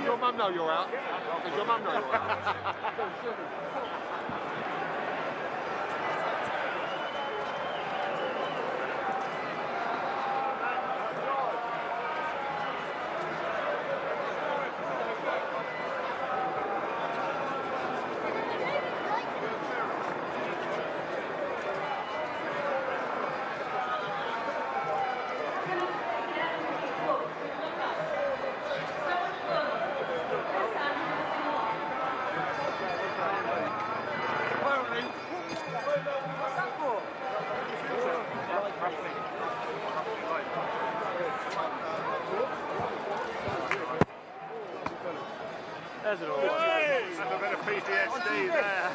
Your mum know you're out? Does your mum know you're out? There's it all. That's a bit of PTSD there.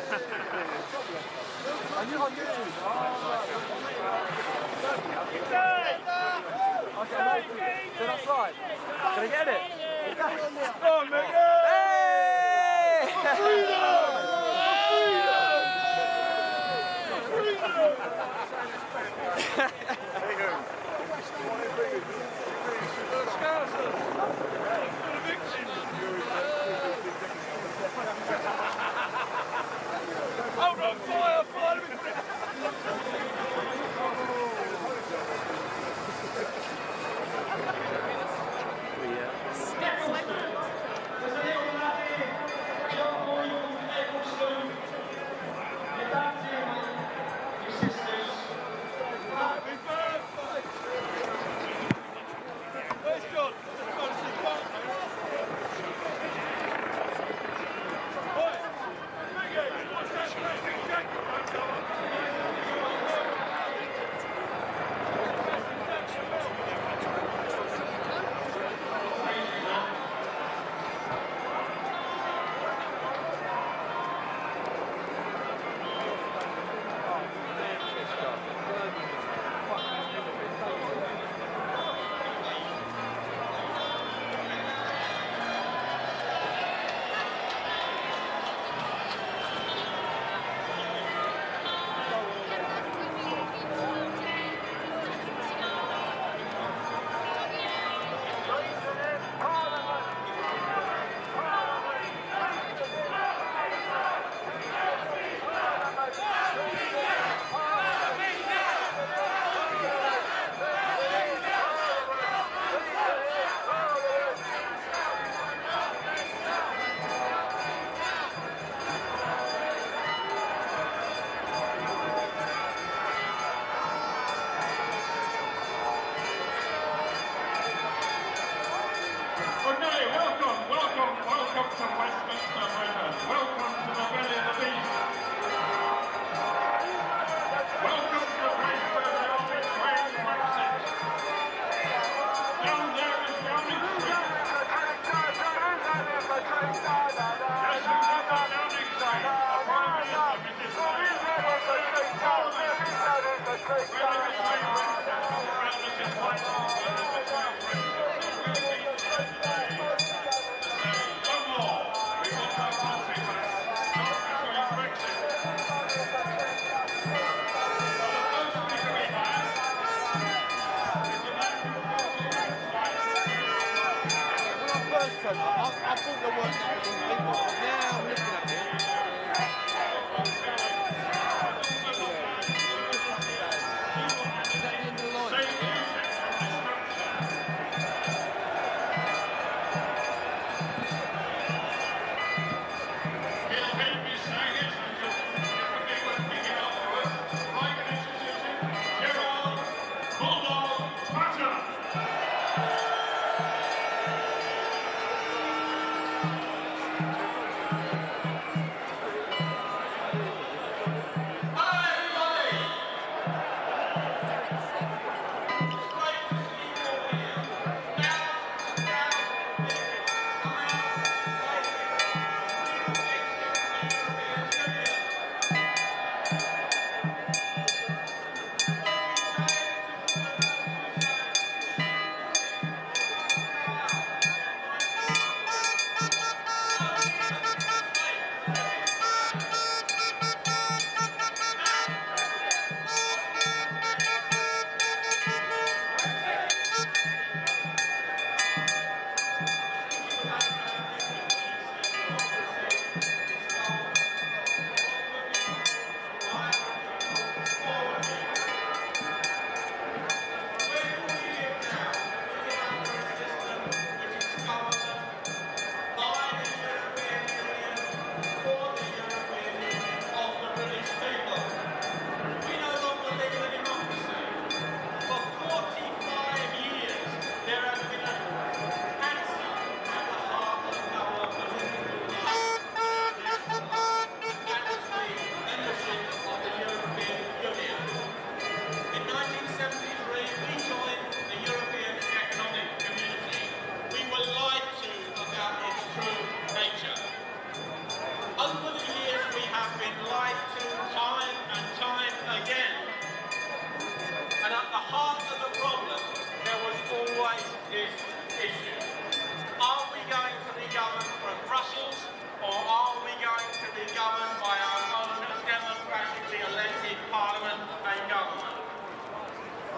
And you're on YouTube. So that's right. Can I get it? Go on, Mick. Hey! Hold on, fire! I thought there weren't that many people, but now I'm looking at it. Is that the end of the line?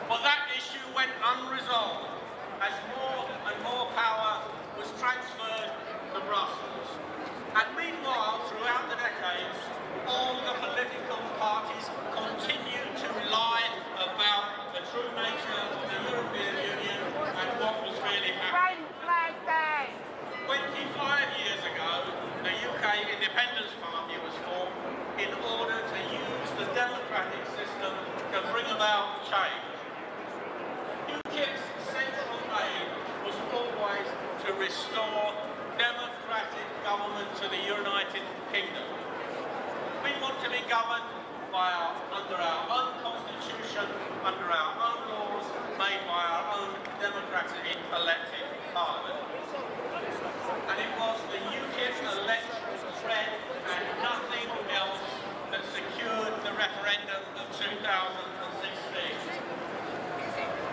But that issue went unresolved as more and more power was transferred to Brussels. And meanwhile, throughout the decades, all the political parties continued to lie about the true nature of the European Union and what was really happening. 25 years ago, the UK Independence Party was formed in order to use the democratic system to bring about change. UKIP's central aim was always to restore democratic government to the United Kingdom. We want to be governed by under our own constitution, under our own laws, made by our own democratically elected parliament. And it was the UKIP electoral thread and nothing else that secured the referendum of 2016.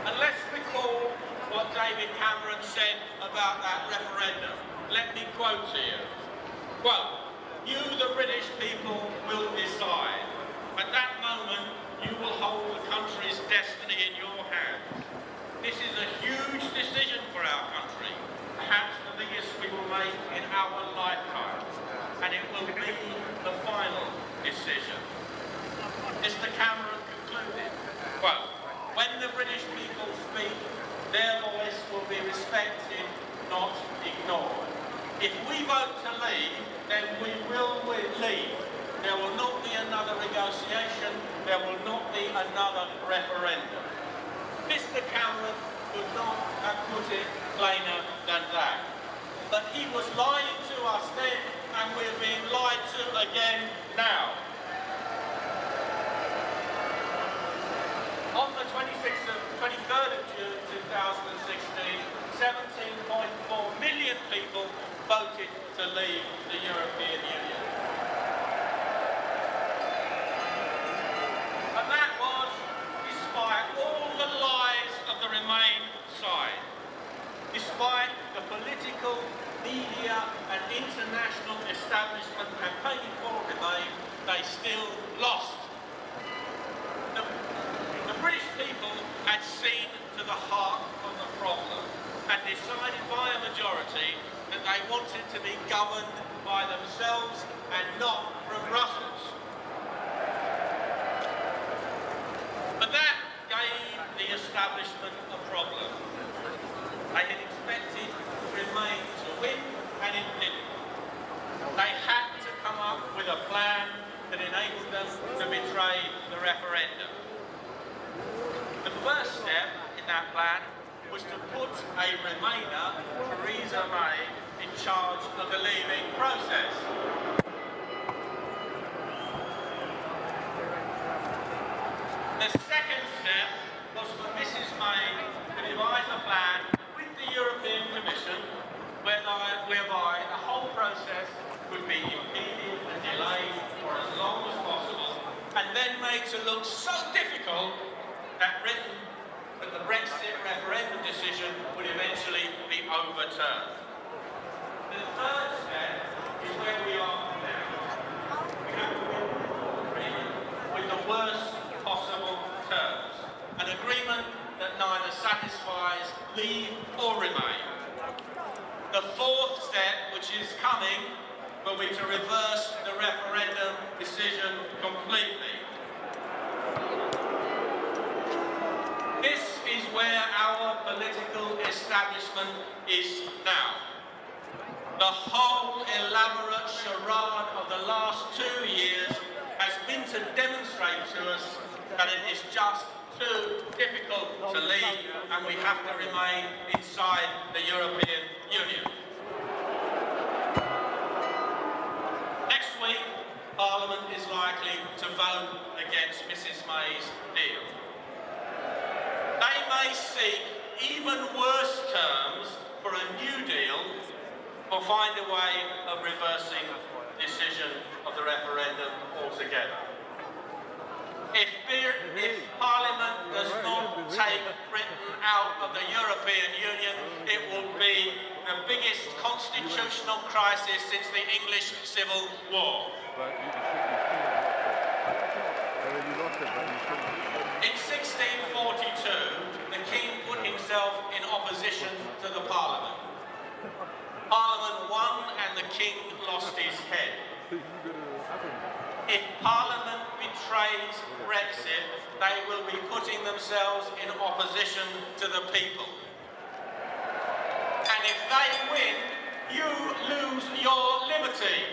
And let's recall what David Cameron said about that referendum. Let me quote to you. Quote, "You, the British people, will decide. At that moment, you will hold the country's destiny in your hands. This is a huge decision for our country, perhaps the biggest we will make in our lifetime, and it will be the final decision." Mr. Cameron concluded, quote, "When the British people speak, their voice will be respected, not ignored. If we vote to leave, then we will leave. There will not be another negotiation, there will not be another referendum." Mr. Cameron could not have put it plainer than that. But he was lying to us then, and we're being lied to again now. On the 23rd of June 2016, 17.4 million people voted to leave the European Union. And that was seen to the heart of the problem and decided by a majority that they wanted to be governed by themselves and not from Brussels. But that gave the establishment a problem. They had expected Remain to win, and it didn't. They had to come up with a plan that enabled them to betray the referendum. The first step in that plan was to put a Remainer, Theresa May, in charge of the leaving process. The second step was for Mrs May to devise a plan with the European Commission whereby the whole process could be impeded and delayed for as long as possible, and then made to look so difficult that the Brexit referendum decision would eventually be overturned. The third step is where we are now. We have to get an agreement with the worst possible terms. An agreement that neither satisfies Leave or Remain. The fourth step, which is coming, will be to reverse the referendum decision completely. This is where our political establishment is now. The whole elaborate charade of the last 2 years has been to demonstrate to us that it is just too difficult to leave and we have to remain inside the European Union. Next week, Parliament is likely to vote against Mrs May's deal. They may seek even worse terms for a new deal or find a way of reversing the decision of the referendum altogether. If Parliament does not take Britain out of the European Union, it will be the biggest constitutional crisis since the English Civil War. In 1642, the King put himself in opposition to the Parliament. Parliament won and the King lost his head. If Parliament betrays Brexit, they will be putting themselves in opposition to the people. And if they win, you lose your liberty.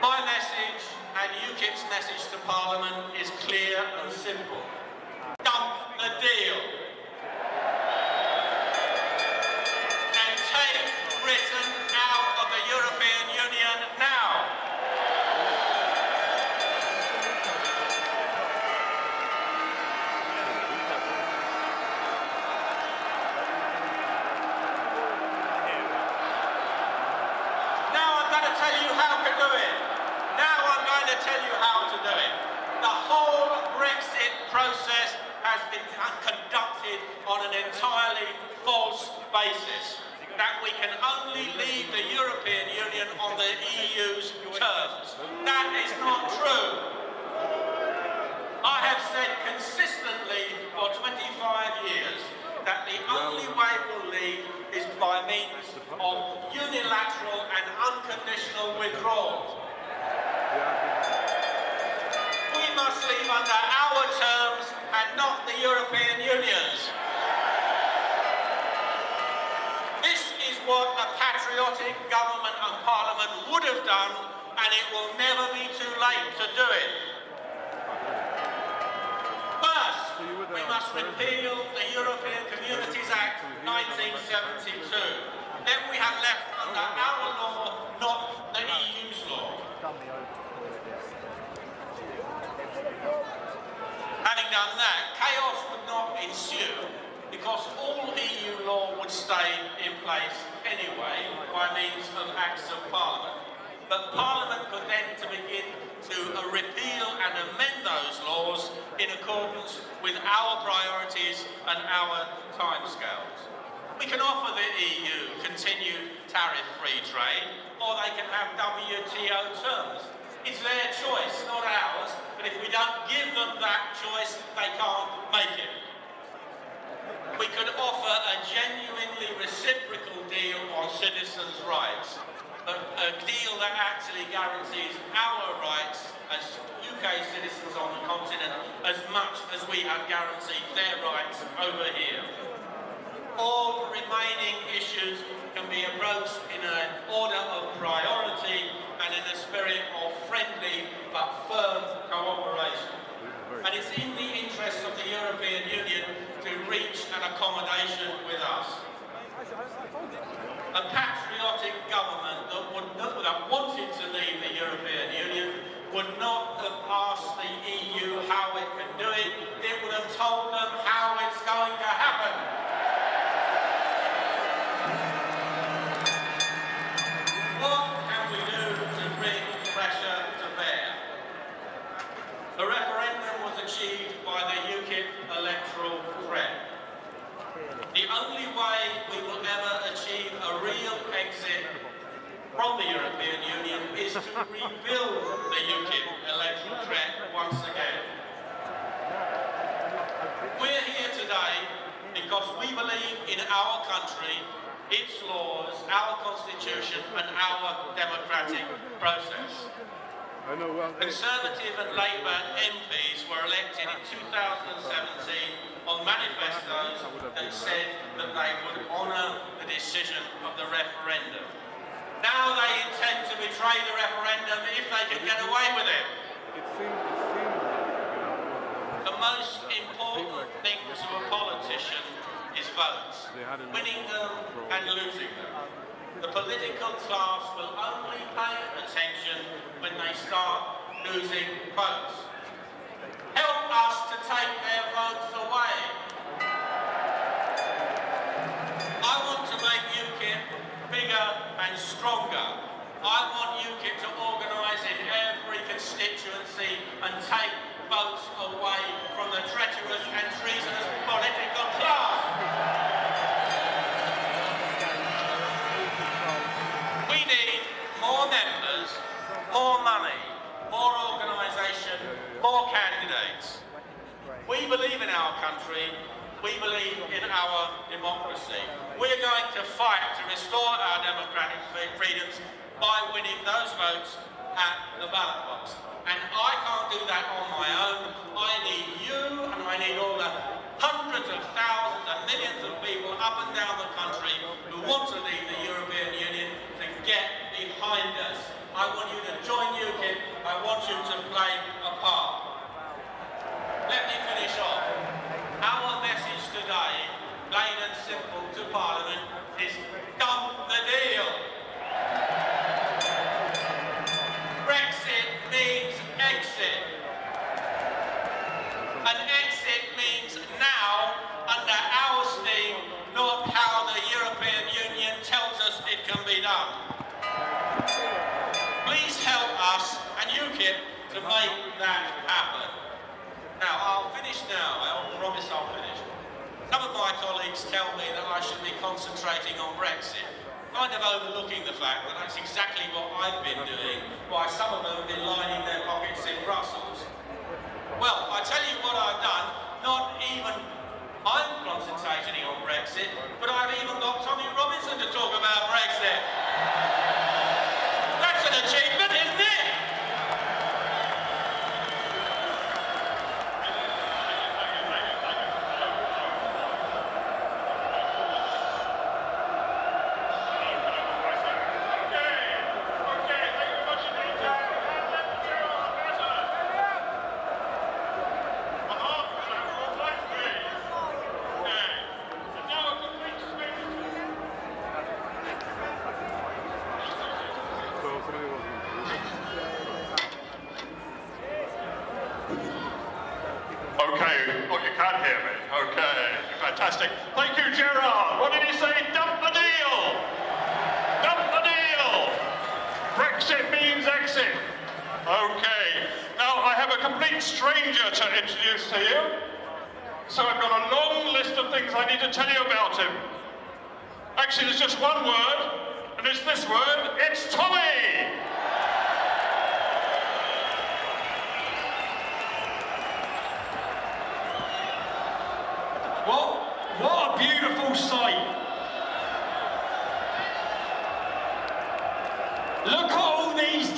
My message and UKIP's message to Parliament is clear and simple. Dump the deal. And take Britain out of the European Union now. Now I'm going to tell you how to do it. Tell you how to do it. The whole Brexit process has been conducted on an entirely false basis. That we can only leave the European Union on the EU's terms. That is not true. I have said consistently for 25 years that the only way we'll leave is by means of unilateral and unconditional withdrawal. We must leave under our terms and not the European Union's. This is what a patriotic government and Parliament would have done, and it will never be too late to do it. First, we must repeal the European Communities Act 1972. Then we have left under our law, not the EU's law. Having done that, chaos would not ensue because all EU law would stay in place anyway by means of acts of Parliament. But Parliament could then begin to repeal and amend those laws in accordance with our priorities and our timescales. We can offer the EU continued tariff-free trade, or they can have WTO terms. It's their choice, not ours, but if we don't give them that choice, actually guarantees our rights as UK citizens on the continent as much as we have guaranteed their rights over here. All remaining issues can be approached in an order of priority and in a spirit of friendly but firm cooperation. And it's in the interests of the European Union to reach an accommodation with us. A patriotic government that wanted to leave the European Union would not have asked the EU how it can do it, it would have told them how it's going to happen. What can we do to bring pressure to bear? The referendum was achieved by the UKIP electoral threat. The only way we will ever achieve a real exit from the European Union is to rebuild the UKIP electoral threat once again. We're here today because we believe in our country, its laws, our constitution and our democratic process. Conservative and Labour MPs were elected in 2017 on manifestos that said that they would honour the decision of the referendum. Now they intend to betray the referendum if they can get away with it. The most important thing to a politician is votes, winning them and losing them. The political class will only pay attention when they start losing votes. Help us to take their votes away. I want to make UKIP bigger and stronger. I want UKIP to organise in every constituency and take votes away from the treacherous and treasonous political class. We need more members, more money, more organisation, more candidates. We believe in our country, we believe in our democracy. We're going to fight to restore our democratic freedoms by winning those votes at the ballot box. And I can't do that on my own. I need you and I need all the hundreds of thousands and millions of people up and down the country who want to leave the European Union to get behind us. I want you to join UKIP. I want you to play a part. Let me finish off. Our message today, plain and simple to Parliament, is dump the deal. Brexit means exit. An exit means now, under our steam, not how the European Union tells us it can be done. Please help us and UKIP to make that happen. Now, I'll finish now. I promise I'll finish. Some of my colleagues tell me that I should be concentrating on Brexit, kind of overlooking the fact that that's exactly what I've been doing, while some of them have been lining their pockets in Brussels. Well, I tell you what I've done. Not even I'm concentrating on Brexit, but I've even got Tommy Robinson to talk about Brexit. That's an achievement, isn't it? Fantastic. Thank you, Gerard. What did he say? Dump the deal. Dump the deal. Brexit means exit. Okay. Now, I have a complete stranger to introduce to you. So I've got a long list of things I need to tell you about him. Actually, there's just one word, and it's this word. It's Tommy. What a beautiful sight. Look at all these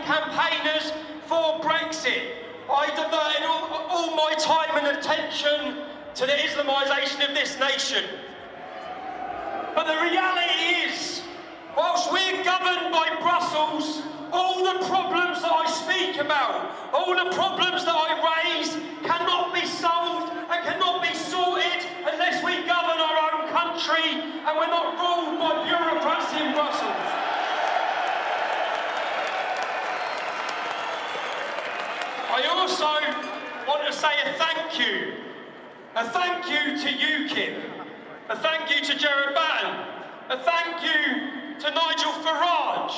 main campaigners for Brexit. I diverted all my time and attention to the Islamisation of this nation. But the reality is, whilst we're governed by Brussels, all the problems that I speak about, all the problems that I raise cannot be solved and cannot be sorted unless we govern our own country and we're not ruled by bureaucrats in Brussels. I also want to say a thank you. A thank you to UKIP. A thank you to Gerard Batten. A thank you to Nigel Farage.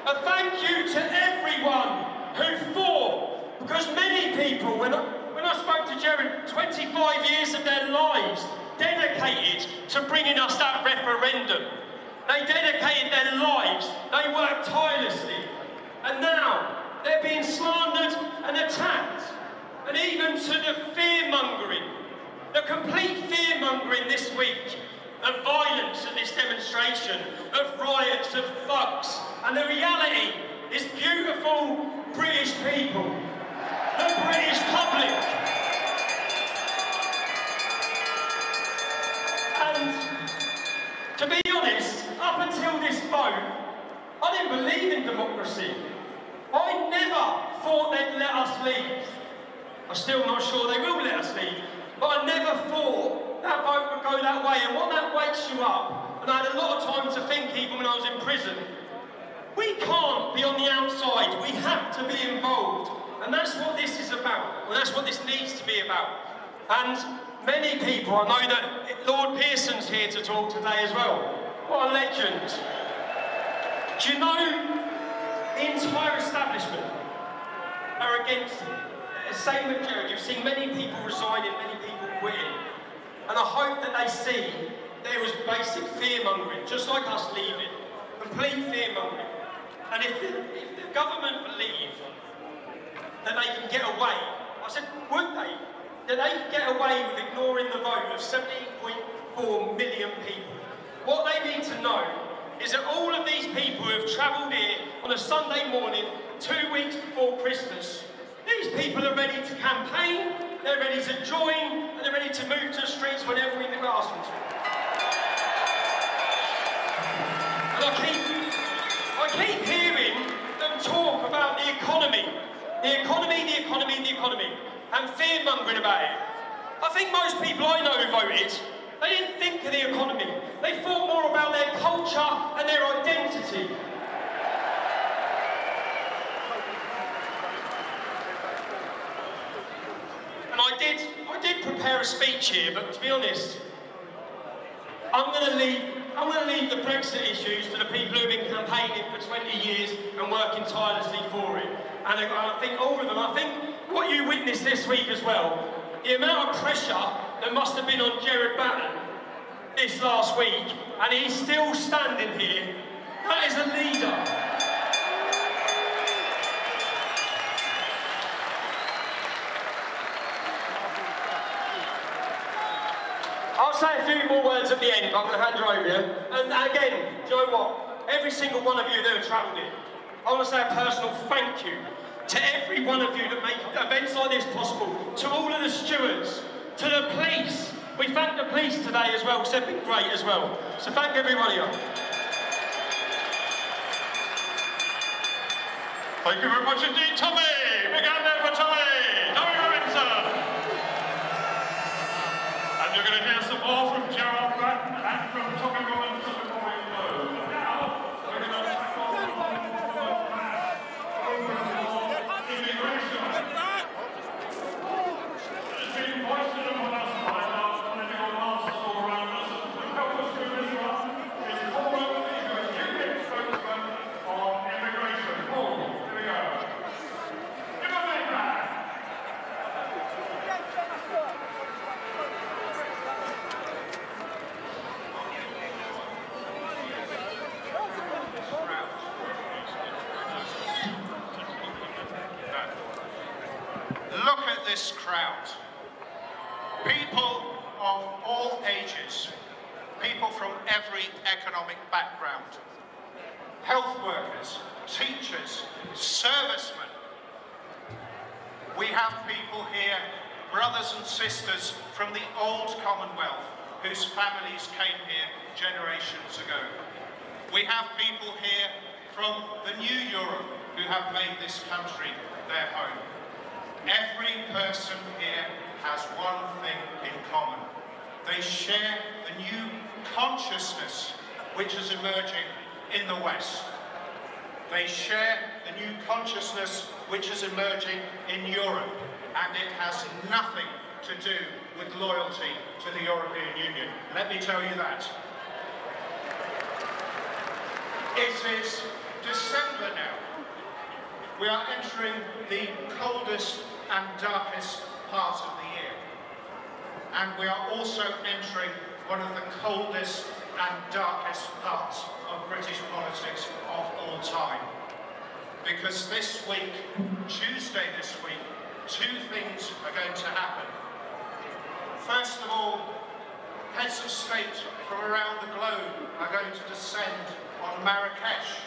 A thank you to everyone who fought, because many people, when I spoke to Gerard, 25 years of their lives dedicated to bringing us that referendum. They dedicated their lives, they worked tirelessly, and now they're being slandered and attacked. And even to the fear-mongering, the complete fear-mongering this week of violence at this demonstration, of riots, of thugs. And the reality is beautiful British people, the British public. And to be honest, up until this vote, I didn't believe in democracy. I never thought they'd let us leave. I'm still not sure they will let us leave, but I never thought that vote would go that way. And what that wakes you up, and I had a lot of time to think even when I was in prison, we can't be on the outside, we have to be involved. And that's what this is about, and that's what this needs to be about. And many people, I know that Lord Pearson's here to talk today as well. What a legend. Do you know the entire establishment are against it? Same with Gerard, you've seen many people resigning, many people quitting. And I hope that they see there was basic fear-mongering, just like us leaving. Complete fear-mongering. And if the government believe that they can get away, I said, would they? That they can get away with ignoring the vote of 17.4 million people. What they need to know is that all of these people who have travelled here on a Sunday morning, 2 weeks before Christmas, these people are ready to campaign, they're ready to join, and they're ready to move to the streets whenever we ask them to. And I keep hearing them talk about the economy, and fear-mongering about it. I think most people I know who voted, they didn't think of the economy. They thought more about their culture and their identity. And I did prepare a speech here, but to be honest, I'm going to leave the Brexit issues to the people who've been campaigning for 20 years and working tirelessly for it. And I think all of them, I think what you witnessed this week as well, the amount of pressure that must have been on Gerard Batten this last week, and he's still standing here, that is a leader. I'll say a few more words at the end, but I'm going to hand you over here. And again, do you know what? Every single one of you that have travelled in, I want to say a personal thank you to every one of you that make events like this possible, to all of the stewards, to the police. We thank the police today as well, because they've been great as well. So thank every one of you. Thank you very much indeed, Tommy. Big hand there for Tommy. Tommy Robinson. And you're going to hear some more from Gerard Batten and from Tommy Robinson before we close. But now, we're going to tackle the immigration. It's been voiced upon us by our political masters all around us. To help us through this one is Paul Oakley, who is UKIP spokesman on immigration. Paul, here we go. Give a big hand. Look at this crowd. People of all ages, people from every economic background, health workers, teachers, servicemen. We have people here, brothers and sisters from the old Commonwealth, whose families came here generations ago. We have people here from the new Europe who have made this country their home. Every person here has one thing in common. They share the new consciousness which is emerging in the West. They share the new consciousness which is emerging in Europe, and it has nothing to do with loyalty to the European Union. Let me tell you that. It is December now. We are entering the coldest and darkest part of the year. And we are also entering one of the coldest and darkest parts of British politics of all time. Because this week, Tuesday this week, two things are going to happen. First of all, heads of state from around the globe are going to descend on Marrakesh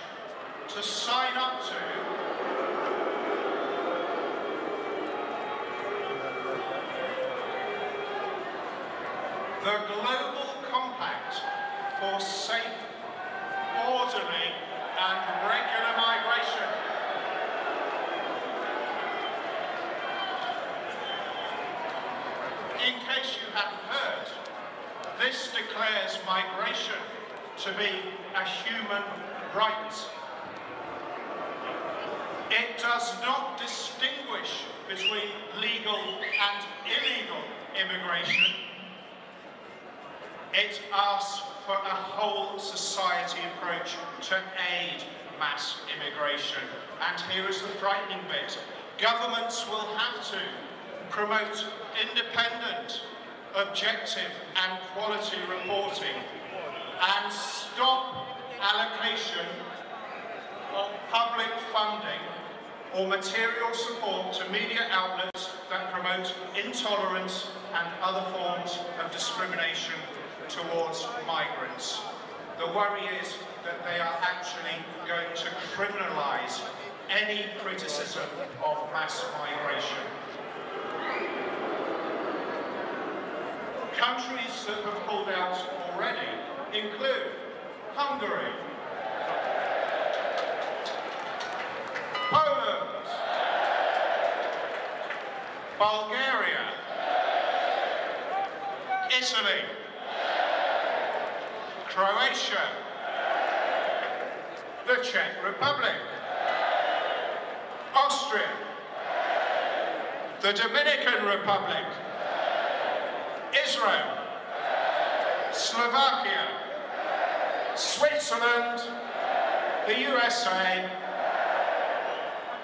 to sign up to the Global Compact for Safe, Orderly and Regular Migration. In case you hadn't heard, this declares migration to be a human right. It does not distinguish between legal and illegal immigration. It asks for a whole society approach to aid mass immigration. And here is the frightening bit. Governments will have to promote independent, objective and quality reporting and stop allocation of public funding or material support to media outlets that promote intolerance and other forms of discrimination towards migrants. The worry is that they are actually going to criminalise any criticism of mass migration. Countries that have pulled out already include Hungary, Poland, Bulgaria, Italy, Croatia, the Czech Republic, Austria, the Dominican Republic, Israel, Slovakia, Switzerland, the USA,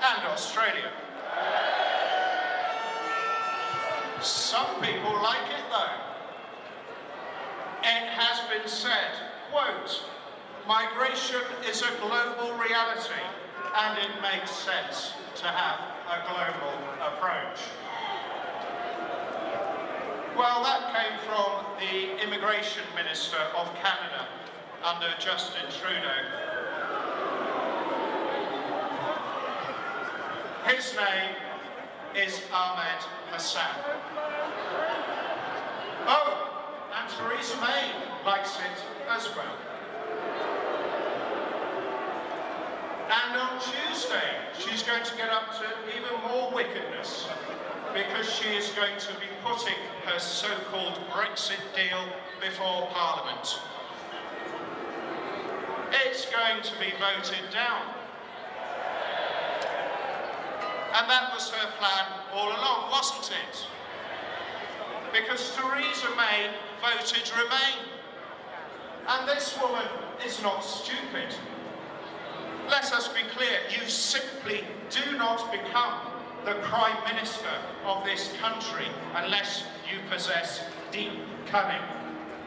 and Australia. Some people like it though. It has been said, quote, migration is a global reality and it makes sense to have a global approach. Well, that came from the Immigration Minister of Canada under Justin Trudeau. His name is Ahmed Hassan. Oh, and Theresa May likes it as well. And on Tuesday, she's going to get up to even more wickedness because she is going to be putting her so-called Brexit deal before Parliament. It's going to be voted down. And that was her plan all along, wasn't it? Because Theresa May voted Remain. And this woman is not stupid. Let us be clear, you simply do not become the Prime Minister of this country unless you possess deep cunning.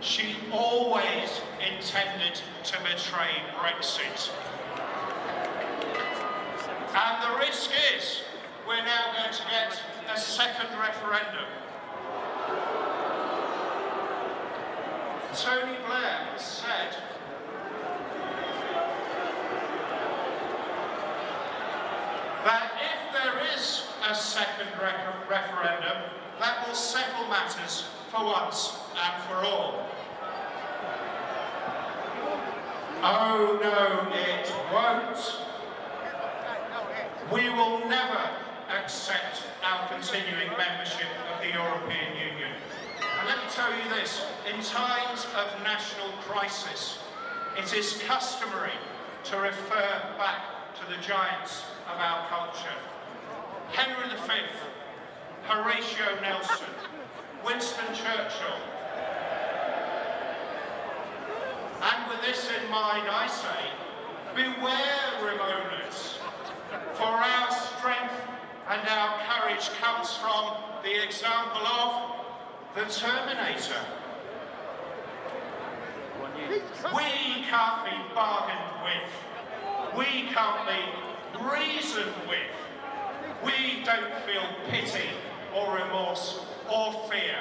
She always intended to betray Brexit. And the risk is we're now going to get a second referendum. Tony Blair has said that if there is a second referendum, that will settle matters for once and for all. Oh no, it won't. We will never accept our continuing membership of the European Union. And let me tell you this, in times of national crisis, it is customary to refer back to the giants of our culture. Henry V, Horatio Nelson, Winston Churchill. And with this in mind, I say, beware, Ramonas, for our strength and our courage comes from the example of the Terminator. We can't be bargained with. We can't be reasoned with. We don't feel pity or remorse or fear.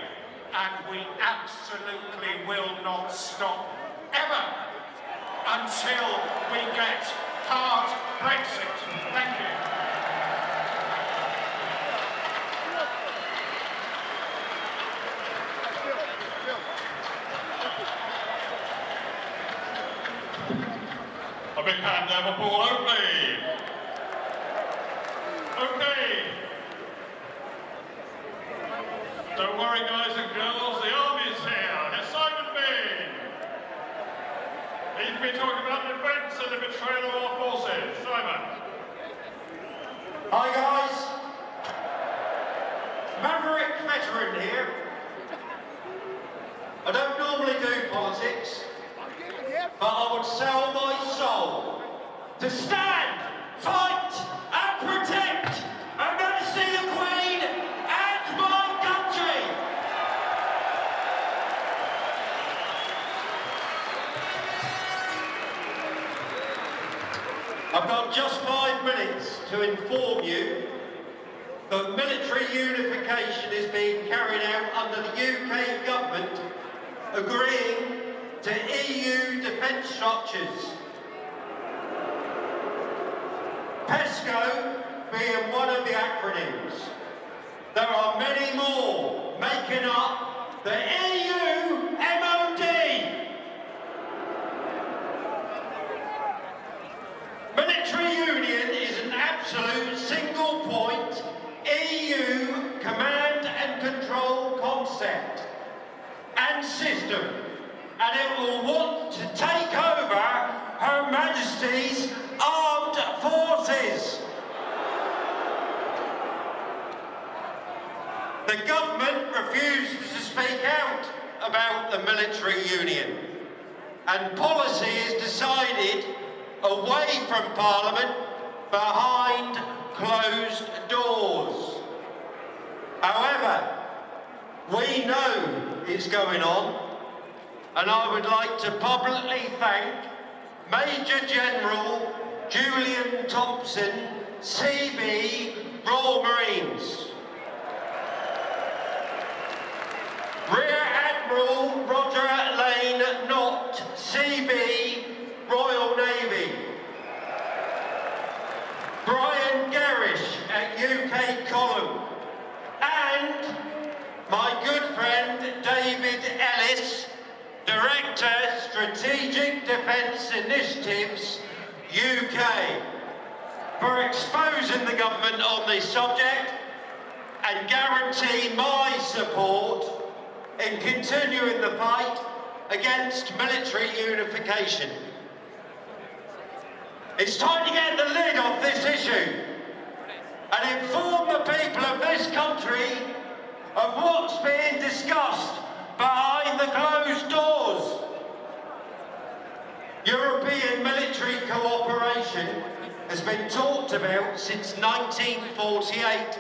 And we absolutely will not stop ever until we get hard Brexit. Thank you. A big hand there for Paul Oakley. Okay. Don't worry, guys and girls, the army's here. There's Simon Bean. He's been talking about defence and the betrayal of our forces. Simon. Hi guys. Maverick veteran here. I don't normally do politics, but I would sell my soul to stand, fight and protect Her Majesty the Queen and my country. I've got just 5 minutes to inform you that military unification is being carried out under the UK government agreeing to EU defence structures. PESCO being one of the acronyms. There are many more making up the EU MOD. Military union is an absolute single point EU command and control concept and system, and it will want to take over Her Majesty's armed forces. The government refuses to speak out about the military union, and policy is decided away from Parliament behind closed doors. However, we know it's going on, and I would like to publicly thank Major General Julian Thompson, CB, Royal Marines, Rear Admiral Roger Lane Knott, CB, Royal Navy, Brian Garish at UK Column, and my good friend David Ellis, Director, Strategic Defence Initiatives, UK, for exposing the government on this subject and guarantee my support in continuing the fight against military unification. It's time to get the lid off this issue and inform the people of this country of what's being discussed behind the closed doors. European military cooperation has been talked about since 1948,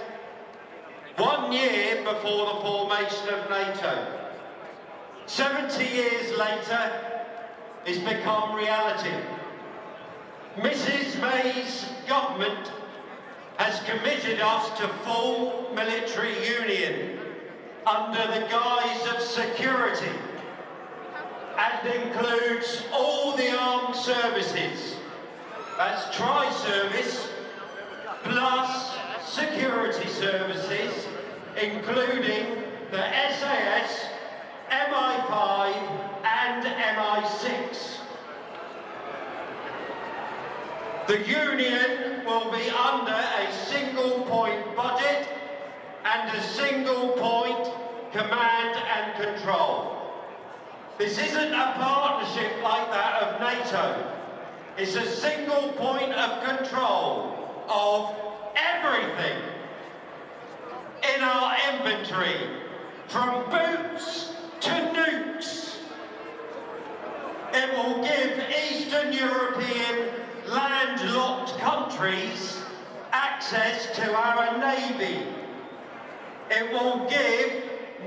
1 year before the formation of NATO. 70 years later, it's become reality. Mrs May's government has committed us to full military union under the guise of security, and includes all the armed services. That's tri-service, plus services, including the SAS, MI5 and MI6. The Union will be under a single point budget and a single point command and control. This isn't a partnership like that of NATO. It's a single point of control of everything in our inventory, from boots to nukes. It will give Eastern European landlocked countries access to our navy. It will give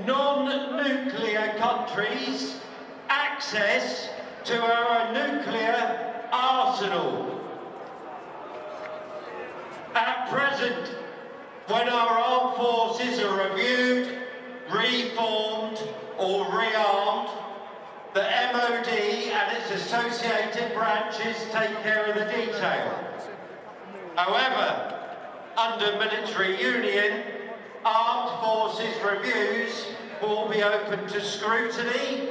non-nuclear countries access to our nuclear arsenal. At present, when our armed forces are reviewed, reformed or rearmed, the MOD and its associated branches take care of the detail. However, under military union, armed forces reviews will be open to scrutiny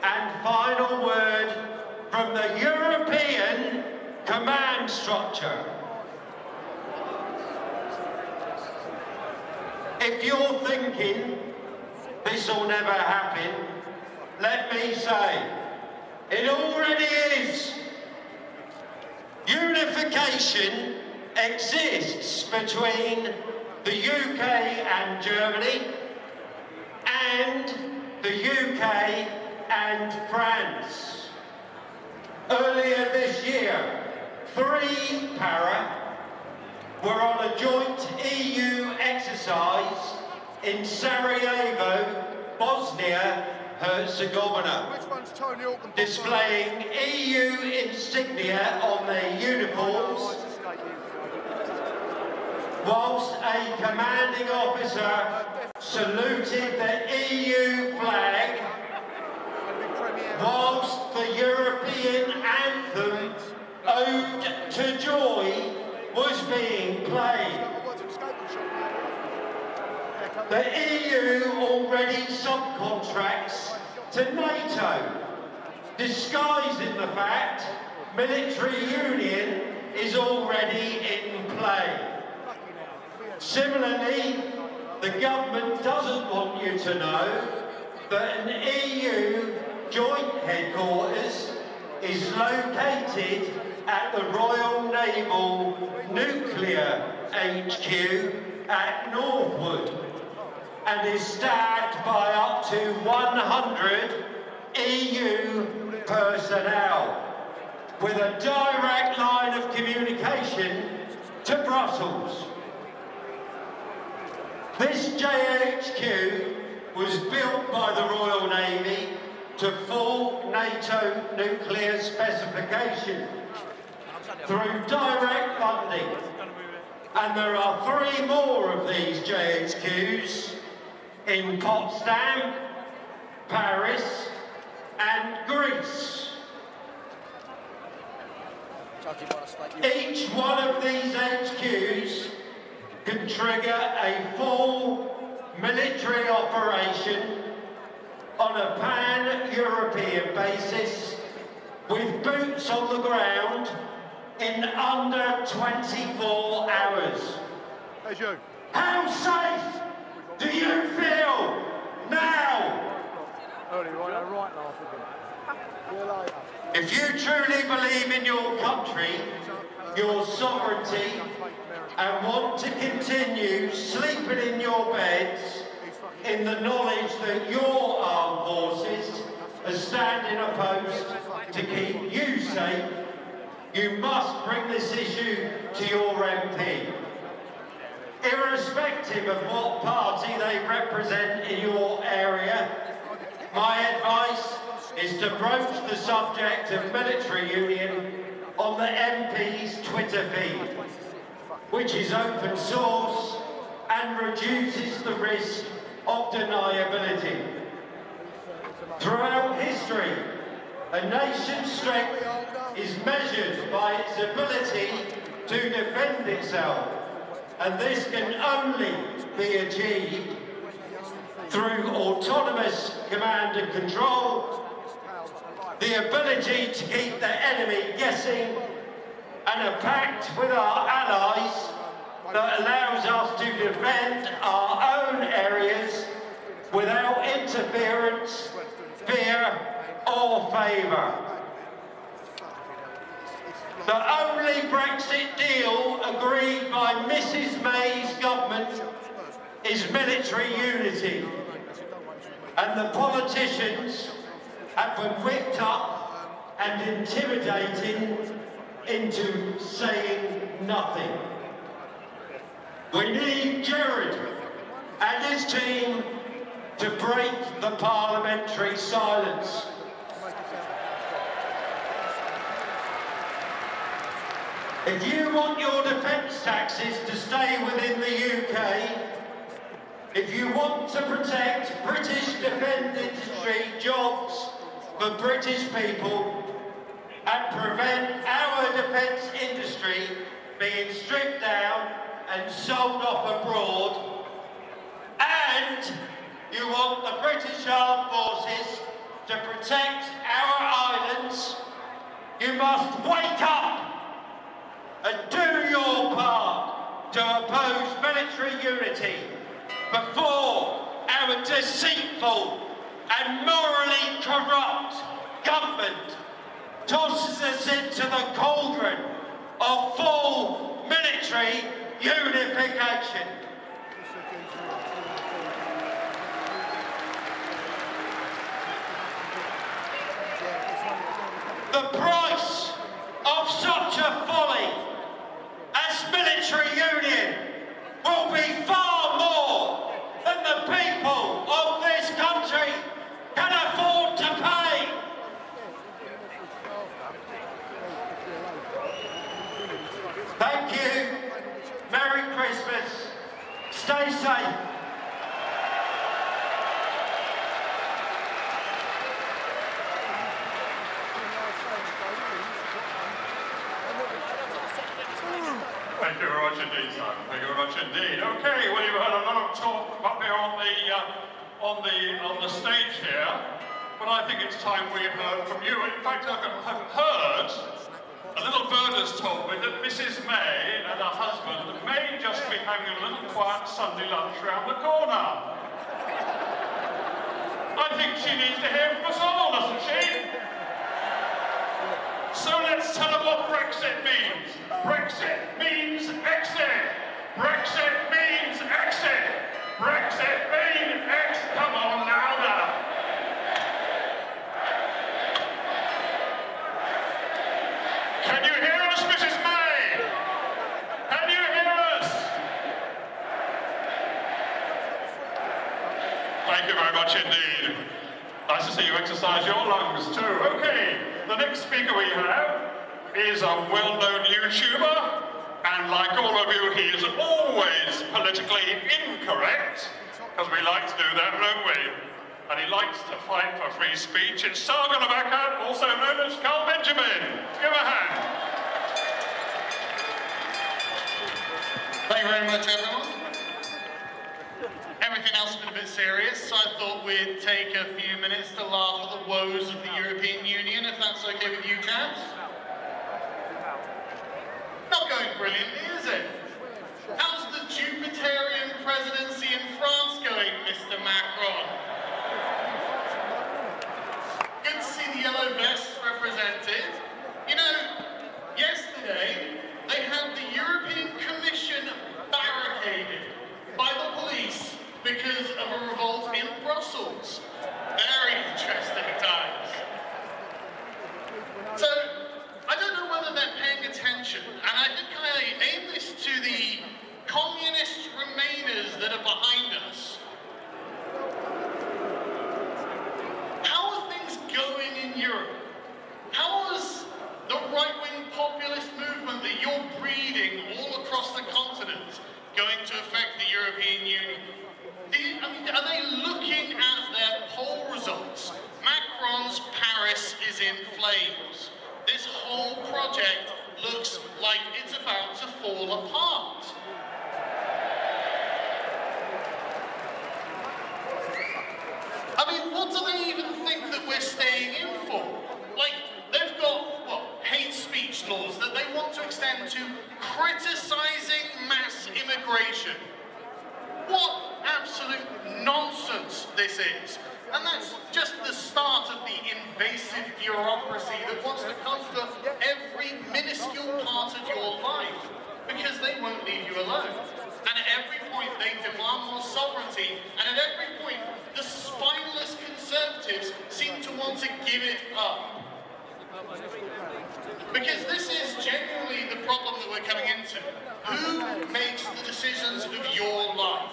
and final word from the European command structure. If you're thinking this will never happen, let me say, it already is. Unification exists between the UK and Germany, and the UK and France. Earlier this year, 3 para were on a joint EU exercise in Sarajevo, Bosnia-Herzegovina, displaying EU insignia on their uniforms, whilst a commanding officer saluted the EU flag, whilst the European anthem, Ode to Joy, was being played. The EU already subcontracts to NATO, disguising the fact military union is already in play. Similarly, the government doesn't want you to know that an EU joint headquarters is located at the Royal Naval Nuclear HQ at Northwood and is staffed by up to 100 EU personnel with a direct line of communication to Brussels. This JHQ was built by the Royal Navy to full NATO nuclear specification through direct funding. And there are 3 more of these JHQs in Potsdam, Paris and Greece. Each one of these HQs can trigger a full military operation on a pan-European basis with boots on the ground in under 24 hours. How safe do you feel now? If you truly believe in your country, your sovereignty, and want to continue sleeping in your beds in the knowledge that your armed forces are standing a post to keep you safe, you must bring this issue to your MP. Irrespective of what party they represent in your area, my advice is to broach the subject of military union on the MP's Twitter feed, which is open source and reduces the risk of deniability. Throughout history, a nation's strength is measured by its ability to defend itself. and this can only be achieved through autonomous command and control, the ability to keep the enemy guessing, and a pact with our allies that allows us to defend our own areas without interference, fear or favour. The only Brexit deal agreed by Mrs May's government is military unity, and the politicians have been whipped up and intimidated into saying nothing. We need Gerard and his team to break the parliamentary silence. If you want your defence taxes to stay within the UK, if you want to protect British defence industry jobs for British people and prevent our defence industry being stripped down and sold off abroad, and you want the British Armed Forces to protect our islands, you must wake up and do your part to oppose military unity before our deceitful and morally corrupt government tosses us into the cauldron of full military unification. The price of such a folly as military union will be far more than the people of this country can afford to pay. Thank you. Merry Christmas. Stay safe. Thank you very much indeed, Simon. Thank you very much indeed. Okay, well, you've heard a lot of talk up here on the stage here, but I think it's time we heard from you. In fact, I've heard a little bird has told me that Mrs May and her husband may just be having a little quiet Sunday lunch round the corner. I think she needs to hear from us all, doesn't she? So let's tell her what Brexit means. Brexit means exit. Brexit means exit. Brexit means exit. Come on, louder. Can you hear us, Mrs May? Can you hear us? Thank you very much indeed. Nice to see you exercise your lungs too. Okay, the next speaker we have is a well-known YouTuber, and like all of you, he is always politically incorrect, because we like to do that, don't we? And he likes to fight for free speech. It's Sargon of Akkad, also known as Carl Benjamin. Give a hand. Thank you very much, everyone. Everything else has been a bit serious, so I thought we'd take a few minutes to laugh at the woes of the European Union, if that's okay with you, chaps. Not going brilliantly, is it? How's the Jupiterian presidency in France going, Mr. Macron? Good to see the yellow vests represented. You know, yesterday they had the European Commission barricaded by the police because of a revolt in Brussels. Very interesting times. So, I don't know whether they're paying attention, and I think I aim this to the communist remainers that are behind us. How are things going in Europe? How is the right-wing populist movement that you're breeding all across the continent going to affect the European Union? Are they looking at their poll results? Macron's Paris is in flames. This whole project looks like it's about to fall apart. criticising mass immigration. What absolute nonsense this is. And that's just the start of the invasive bureaucracy that wants to come to every minuscule part of your life, because they won't leave you alone. And at every point they demand more sovereignty, and at every point the spineless Conservatives seem to want to give it up. Because this is genuinely the problem that we're coming into. Who makes the decisions of your life?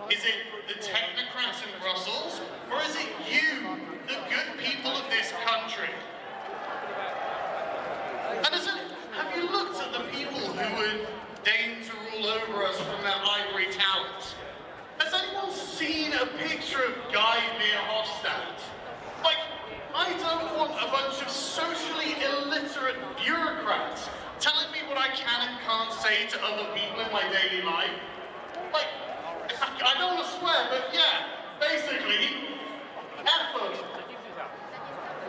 Is it the technocrats in Brussels, or is it you, the good people of this country? And have you looked at the people who would deign to rule over us from their ivory towers? Has anyone seen a picture of Guy Verhofstadt? Like, I don't want a bunch of socially illiterate bureaucrats telling me what I can and can't say to other people in my daily life. Like, I don't want to swear, but yeah, basically, effort.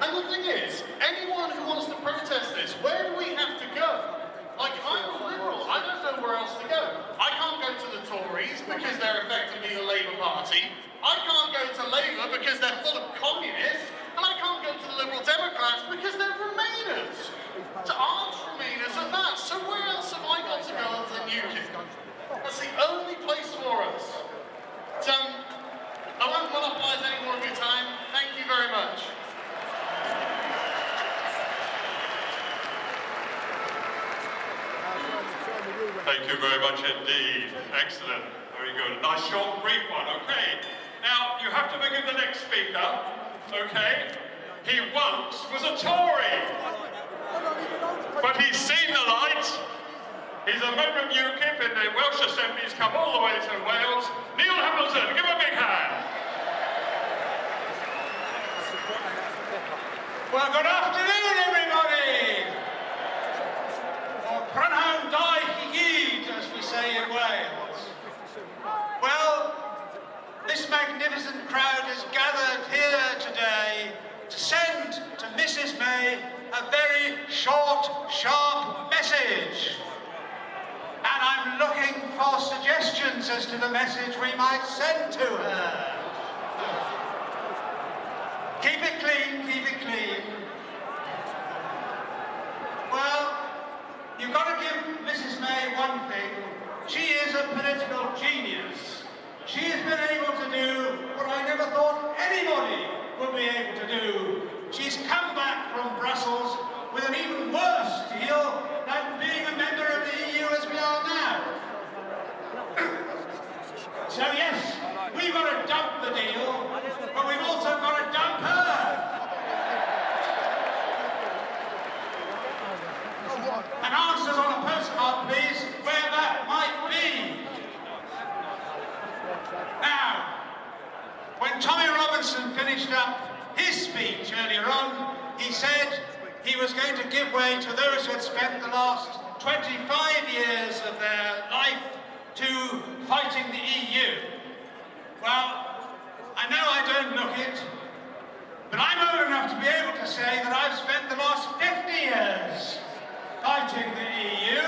And the thing is, anyone who wants to protest this, where do we have to go? Like, I'm a Liberal, I don't know where else to go. I can't go to the Tories because they're effectively the Labour Party. I can't go to Labour because they're full of communists. And I can't go to the Liberal Democrats because they're Remainers. To arch Remainers and that. So where else have I got to go other than UKIP? That's the only place for us. So, I won't monopolise any more of your time. Thank you very much. Thank you very much indeed. Excellent. Very good. Nice short brief one. Okay. Now, you have to begin the next speaker. Okay. He once was a Tory. But he's seen the light. He's a member of UKIP in the Welsh Assembly. He's come all the way to Wales. Neil Hamilton, give him a big hand. Well, good afternoon, everybody. Or Prynhawn da Hyd, as we say in Wales. Well, this magnificent crowd has gathered here today to send to Mrs. May a very short, sharp message. And I'm looking for suggestions as to the message we might send to her. Keep it clean, keep it clean. Well, you've got to give Mrs. May one thing. She is a political genius. She has been able to do what I never thought anybody would be able to do. She's come back from Brussels with an even worse deal than being a member of the EU as we are now. So yes, we've got to dump the deal, but we've also got to dump her. And answers on a postcard, please, where that might be. Now, when Tommy Robinson finished up his speech earlier on, he said he was going to give way to those who had spent the last 25 years of their life to fighting the EU. Well, I know I don't look it, but I'm old enough to be able to say that I've spent the last 50 years fighting the EU.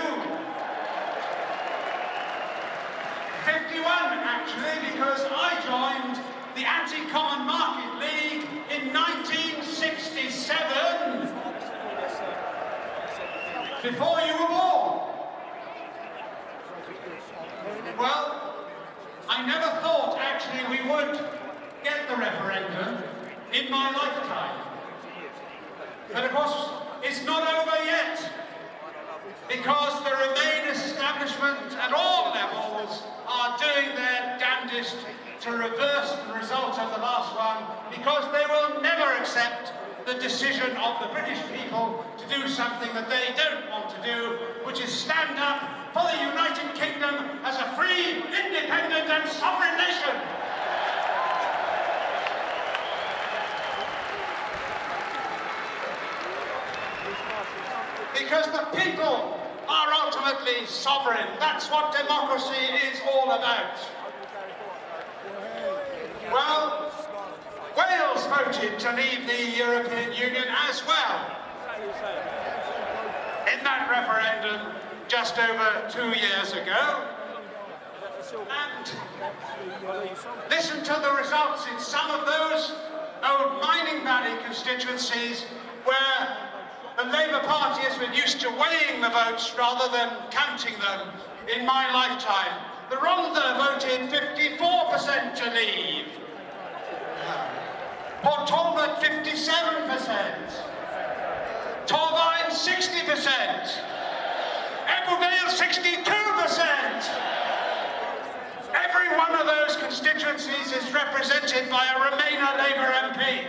51, actually, because I joined the Anti-Common Market League in 1967, before you were born. Well, I never thought, actually, we would get the referendum in my lifetime. But, of course, it's not over yet, because the Remain establishment at all levels are doing their damnedest to reverse the result of the last one, because they will never accept the decision of the British people to do something that they don't want to do, which is stand up for the United Kingdom as a free, independent and sovereign nation. Because the people are ultimately sovereign. That's what democracy is all about. Well, Wales voted to leave the European Union as well. In that referendum, just over 2 years ago. And listen to the results in some of those old mining valley constituencies where the Labour Party has been used to weighing the votes rather than counting them. In my lifetime, the Rhondda voted 54% to leave. Port Talbot 57%. Torvine 60%. Ebbw Vale 62%. Every one of those constituencies is represented by a Remainer Labour MP.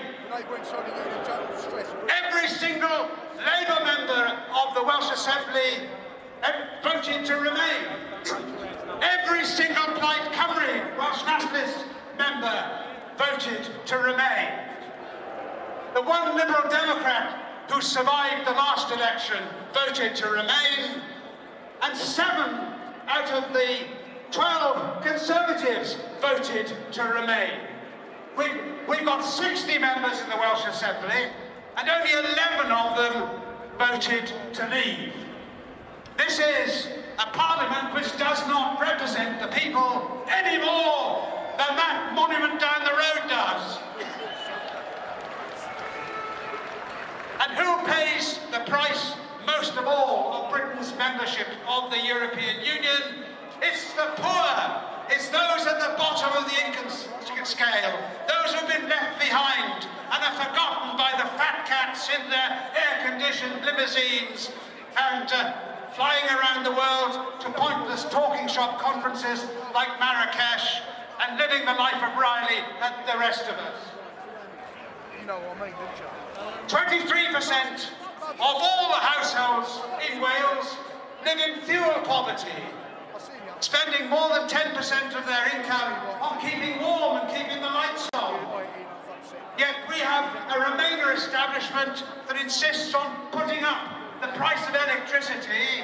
Every single Labour member of the Welsh Assembly voted to remain. Every single Plaid Cymru Welsh Nationalist member voted to remain. The one Liberal Democrat who survived the last election voted to remain, and 7 out of the 12 Conservatives voted to remain. We've got 60 members in the Welsh Assembly, and only 11 of them voted to leave. This is a parliament which does not represent the people any more than that monument down the road does. And who pays the price most of all of Britain's membership of the European Union? It's the poor. It's those at the bottom of the income scale, those who've been left behind and are forgotten by the fat cats in their air-conditioned limousines and flying around the world to pointless talking shop conferences like Marrakesh and living the life of Riley and the rest of us. You know what I mean, don't you? 23% of all the households in Wales live in fuel poverty, spending more than 10% of their income on keeping warm and keeping the lights on. Yet we have a Remainer establishment that insists on putting up the price of electricity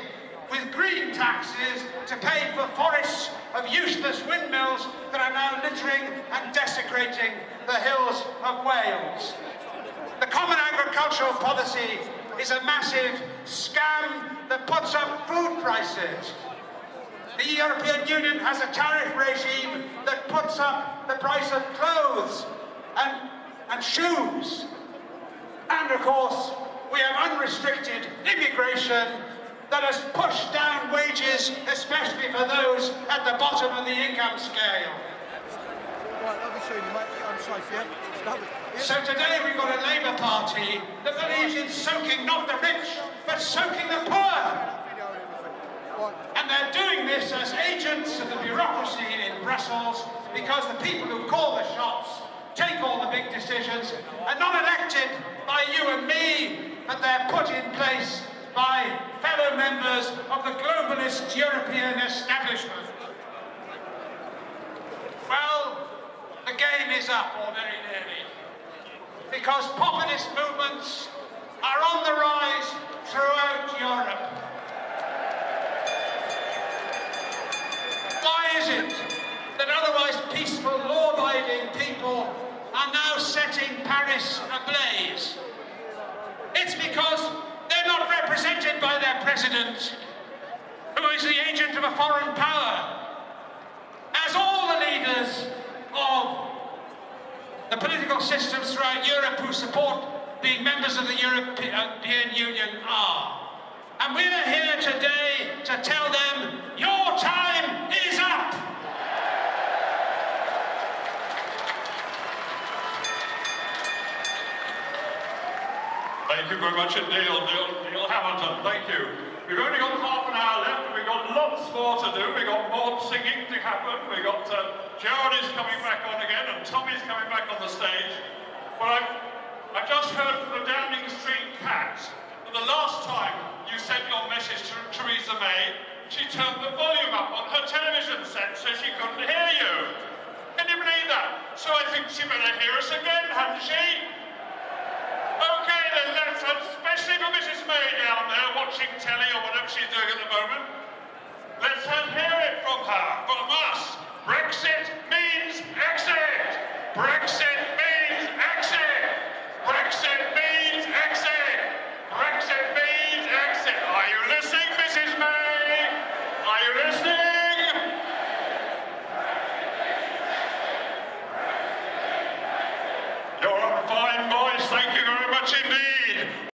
with green taxes to pay for forests of useless windmills that are now littering and desecrating the hills of Wales. The Common Agricultural Policy is a massive scam that puts up food prices. The European Union has a tariff regime that puts up the price of clothes and shoes. And of course, we have unrestricted immigration that has pushed down wages, especially for those at the bottom of the income scale. So today we've got a Labour Party that believes in soaking not the rich, but soaking the poor. And they're doing this as agents of the bureaucracy in Brussels because the people who call the shots, take all the big decisions, are not elected by you and me, but they're put in place by fellow members of the globalist European establishment. Well, the game is up, or very nearly, because populist movements are on the rise throughout Europe. Why is it that otherwise peaceful, law-abiding people are now setting Paris ablaze? It's because they're not represented by their president, who is the agent of a foreign power. As all the leaders of the political systems throughout Europe who support being members of the European Union are. And we are here today to tell them, your time is up! Thank you very much indeed, Neil Hamilton. Thank you. We've only got half an hour left. We've got lots more to do. We've got more singing to happen. We've got Gerard is coming back on again, and Tommy's coming back on the stage. But I've just heard from the Downing Street Cat that the last time you sent your message to Theresa May, she turned the volume up on her television set so she couldn't hear you. Can you believe that? So I think she better hear us again, hadn't she? Okay then, let's, especially for Mrs May down there watching telly or whatever she's doing at the moment, let's hear it from her, from us. Brexit